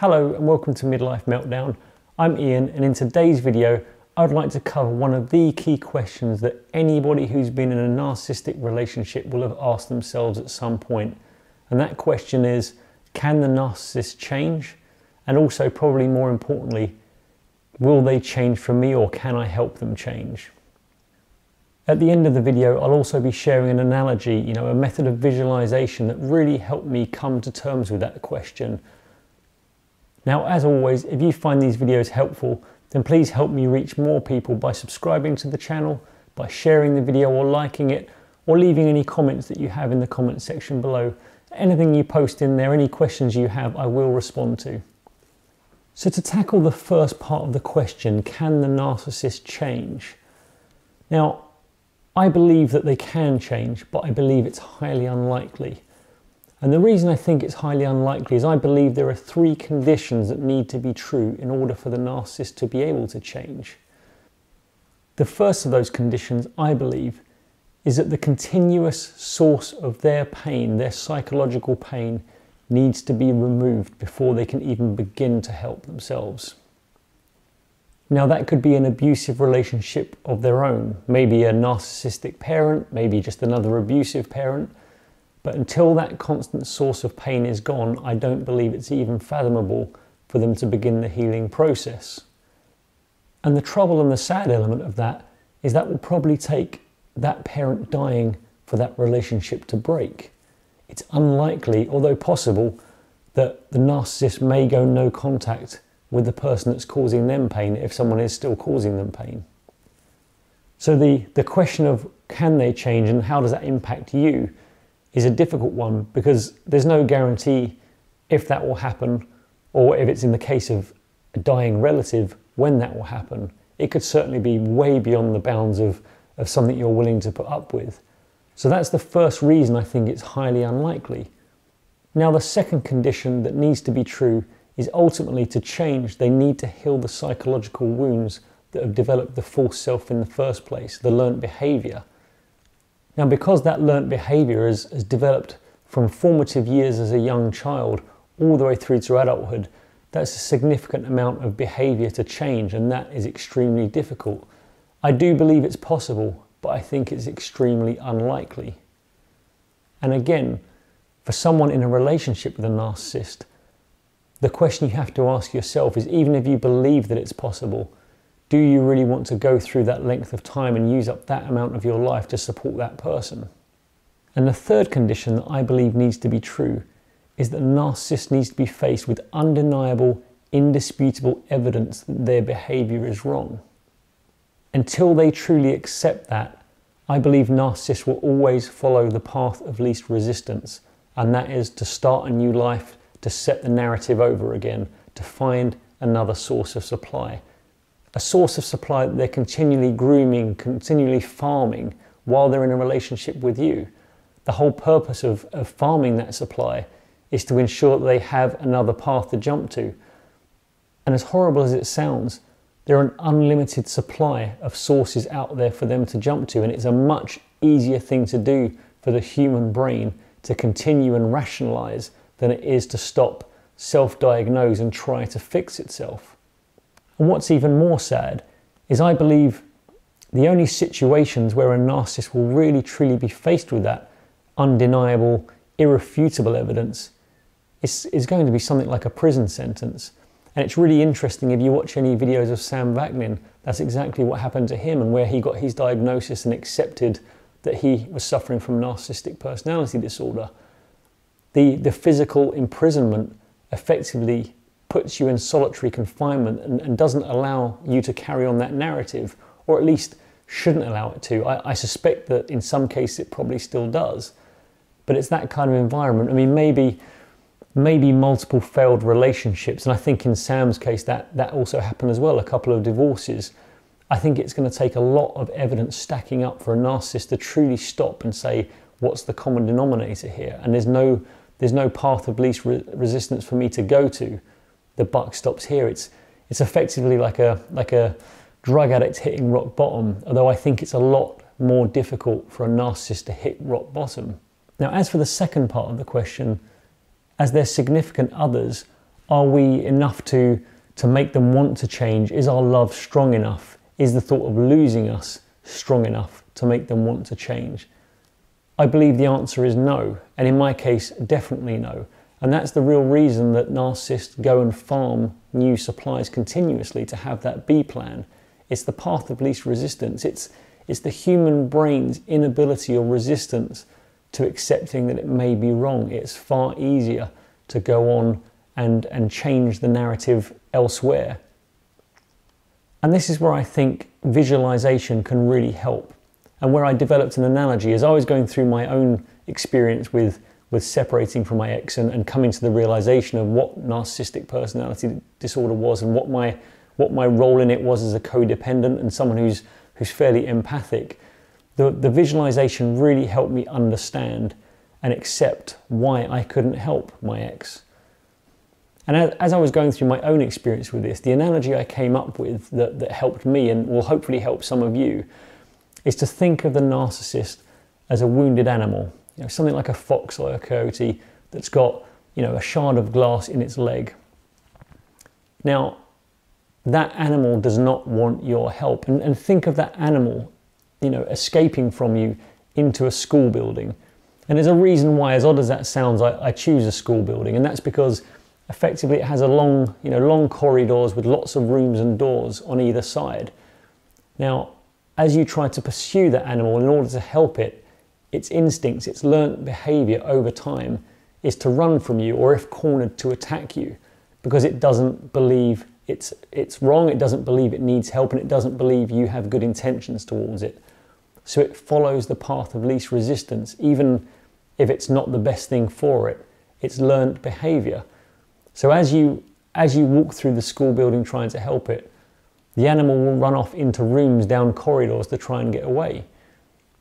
Hello and welcome to Midlife Meltdown. I'm Ian, and in today's video I'd like to cover one of the key questions that anybody who's been in a narcissistic relationship will have asked themselves at some point. And that question is, can the narcissist change? And also, probably more importantly, will they change for me, or can I help them change? At the end of the video, I'll also be sharing an analogy, a method of visualization that really helped me come to terms with that question. Now, as always, if you find these videos helpful, then please help me reach more people by subscribing to the channel, by sharing the video or liking it, or leaving any comments that you have in the comment section below. Anything you post in there, any questions you have, I will respond to. So to tackle the first part of the question, can the narcissist change? Now, I believe that they can change, but I believe it's highly unlikely. And the reason I think it's highly unlikely is I believe there are three conditions that need to be true in order for the narcissist to be able to change. The first of those conditions, I believe, is that the continuous source of their pain, their psychological pain, needs to be removed before they can even begin to help themselves. Now, that could be an abusive relationship of their own, maybe a narcissistic parent, maybe just another abusive parent. But until that constant source of pain is gone, I don't believe it's even fathomable for them to begin the healing process. And the trouble and the sad element of that is that will probably take that parent dying for that relationship to break. It's unlikely, although possible, that the narcissist may go no contact with the person that's causing them pain if someone is still causing them pain. So the question of can they change and how does that impact you is a difficult one, because there's no guarantee if that will happen, or if it's in the case of a dying relative, when that will happen. It could certainly be way beyond the bounds of something you're willing to put up with. So that's the first reason I think it's highly unlikely. Now, the second condition that needs to be true is ultimately to change, they need to heal the psychological wounds that have developed the false self in the first place, the learnt behaviour. Now, because that learnt behaviour has developed from formative years as a young child all the way through to adulthood, that's a significant amount of behaviour to change, and that is extremely difficult. I do believe it's possible, but I think it's extremely unlikely. And again, for someone in a relationship with a narcissist, the question you have to ask yourself is, even if you believe that it's possible, do you really want to go through that length of time and use up that amount of your life to support that person? And the third condition that I believe needs to be true is that the narcissist needs to be faced with undeniable, indisputable evidence that their behaviour is wrong. Until they truly accept that, I believe narcissists will always follow the path of least resistance, and that is to start a new life, to set the narrative over again, to find another source of supply. A source of supply that they're continually grooming, continually farming while they're in a relationship with you. The whole purpose of farming that supply is to ensure that they have another path to jump to. And as horrible as it sounds, there are an unlimited supply of sources out there for them to jump to, and it's a much easier thing to do for the human brain to continue and rationalize than it is to stop, self-diagnose and try to fix itself. And what's even more sad is I believe the only situations where a narcissist will really truly be faced with that undeniable, irrefutable evidence is going to be something like a prison sentence. And it's really interesting, if you watch any videos of Sam Vaknin, that's exactly what happened to him, and where he got his diagnosis and accepted that he was suffering from narcissistic personality disorder. The physical imprisonment effectively puts you in solitary confinement and doesn't allow you to carry on that narrative, or at least shouldn't allow it to. I suspect that in some cases it probably still does, but it's that kind of environment. I mean, maybe multiple failed relationships, and I think in Sam's case that also happened as well, a couple of divorces. I think it's going to take a lot of evidence stacking up for a narcissist to truly stop and say, what's the common denominator here? And there's no path of least resistance for me to go to. The buck stops here. It's effectively like a drug addict hitting rock bottom, although I think it's a lot more difficult for a narcissist to hit rock bottom. Now, as for the second part of the question, as their significant others, Are we enough to make them want to change? Is our love strong enough? Is the thought of losing us strong enough to make them want to change? I believe the answer is no, and in my case, definitely no. And that's the real reason that narcissists go and farm new supplies continuously to have that B plan. It's the path of least resistance. It's the human brain's inability or resistance to accepting that it may be wrong. It's far easier to go on and change the narrative elsewhere. And this is where I think visualization can really help. And where I developed an analogy as I was going through my own experience with separating from my ex and coming to the realization of what narcissistic personality disorder was and what my role in it was as a codependent and someone who's fairly empathic. The visualization really helped me understand and accept why I couldn't help my ex. And as I was going through my own experience with this, the analogy I came up with that helped me and will hopefully help some of you is to think of the narcissist as a wounded animal. You know, something like a fox or a coyote that's got, you know, a shard of glass in its leg. Now, that animal does not want your help. And think of that animal, you know, escaping from you into a school building. And there's a reason why, as odd as that sounds, I choose a school building, and that's because effectively it has a long corridors with lots of rooms and doors on either side. Now, as you try to pursue that animal in order to help it, its instincts, its learnt behavior over time is to run from you, or if cornered, to attack you, because it doesn't believe it's wrong, it doesn't believe it needs help, and it doesn't believe you have good intentions towards it. So it follows the path of least resistance, even if it's not the best thing for it. It's learnt behavior. So as you walk through the school building trying to help it, the animal will run off into rooms down corridors to try and get away.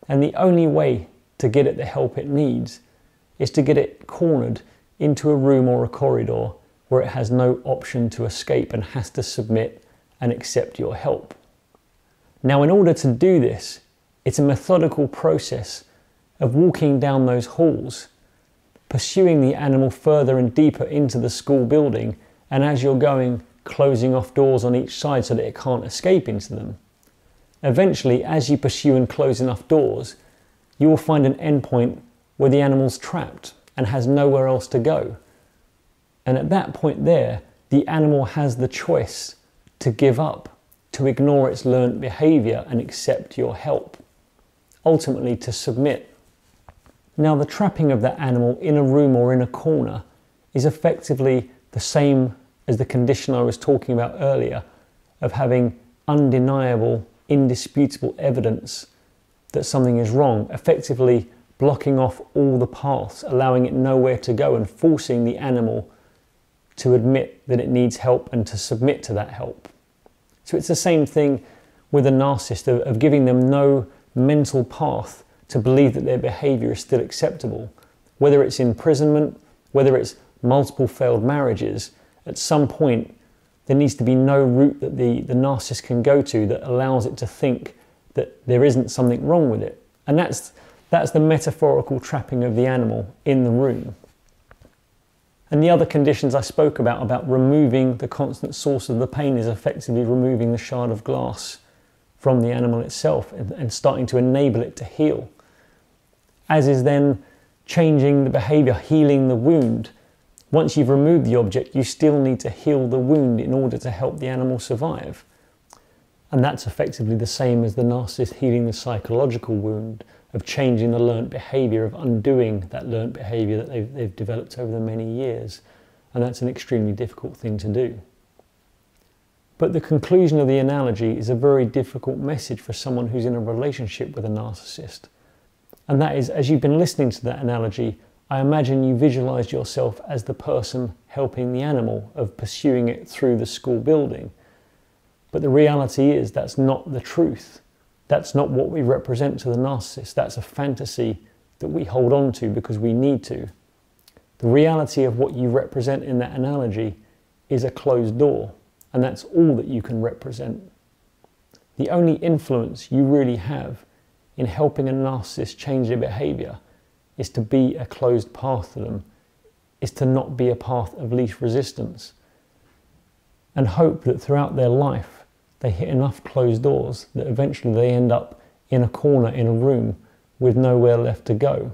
And the only way to get it the help it needs is to get it cornered into a room or a corridor where it has no option to escape and has to submit and accept your help. Now, in order to do this, it's a methodical process of walking down those halls, pursuing the animal further and deeper into the school building, and as you're going, closing off doors on each side so that it can't escape into them. Eventually, as you pursue and close enough doors, you will find an endpoint where the animal's trapped and has nowhere else to go. And at that point there, the animal has the choice to give up, to ignore its learnt behavior and accept your help, ultimately to submit. Now, the trapping of that animal in a room or in a corner is effectively the same as the condition I was talking about earlier of having undeniable, indisputable evidence that something is wrong, effectively blocking off all the paths, allowing it nowhere to go and forcing the animal to admit that it needs help and to submit to that help. So it's the same thing with a narcissist of giving them no mental path to believe that their behavior is still acceptable. Whether it's imprisonment, whether it's multiple failed marriages, at some point there needs to be no route that the narcissist can go to that allows it to think that there isn't something wrong with it. And that's the metaphorical trapping of the animal in the room. And the other conditions I spoke about removing the constant source of the pain, is effectively removing the shard of glass from the animal itself and starting to enable it to heal. As is then changing the behavior, healing the wound. Once you've removed the object, you still need to heal the wound in order to help the animal survive. And that's effectively the same as the narcissist healing the psychological wound, of changing the learnt behavior, of undoing that learnt behavior that they've developed over the many years. And that's an extremely difficult thing to do. But the conclusion of the analogy is a very difficult message for someone who's in a relationship with a narcissist. And that is, as you've been listening to that analogy, I imagine you visualized yourself as the person helping the animal, of pursuing it through the school building. But the reality is that's not the truth. That's not what we represent to the narcissist. That's a fantasy that we hold on to because we need to. The reality of what you represent in that analogy is a closed door, and that's all that you can represent. The only influence you really have in helping a narcissist change their behavior is to be a closed path to them, is to not be a path of least resistance. and hope that throughout their life they hit enough closed doors that eventually they end up in a corner in a room with nowhere left to go.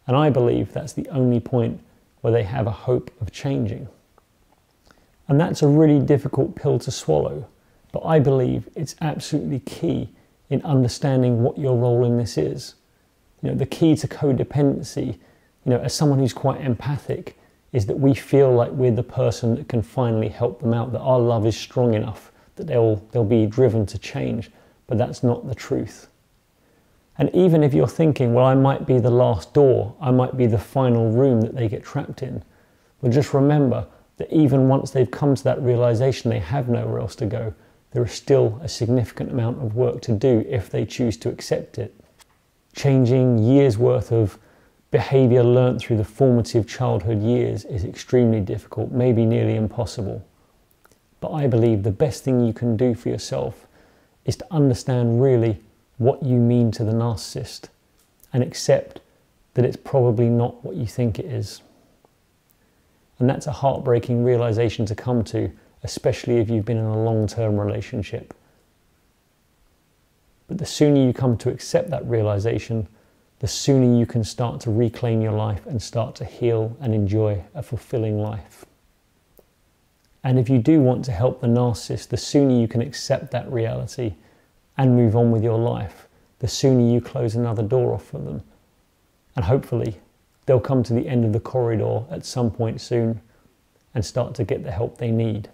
And I believe that's the only point where they have a hope of changing. And that's a really difficult pill to swallow, but I believe it's absolutely key in understanding what your role in this is. You know, the key to codependency, as someone who's quite empathic, is that we feel like we're the person that can finally help them out, that our love is strong enough, that they'll be driven to change, but that's not the truth. And even if you're thinking, well, I might be the last door, I might be the final room that they get trapped in, well, just remember that even once they've come to that realization they have nowhere else to go, there is still a significant amount of work to do if they choose to accept it. Changing years' worth of behavior learnt through the formative childhood years is extremely difficult, maybe nearly impossible. But I believe the best thing you can do for yourself is to understand really what you mean to the narcissist and accept that it's probably not what you think it is. And that's a heartbreaking realization to come to, especially if you've been in a long-term relationship. But the sooner you come to accept that realization, the sooner you can start to reclaim your life and start to heal and enjoy a fulfilling life. And if you do want to help the narcissist, the sooner you can accept that reality and move on with your life, the sooner you close another door off for them. And hopefully they'll come to the end of the corridor at some point soon and start to get the help they need.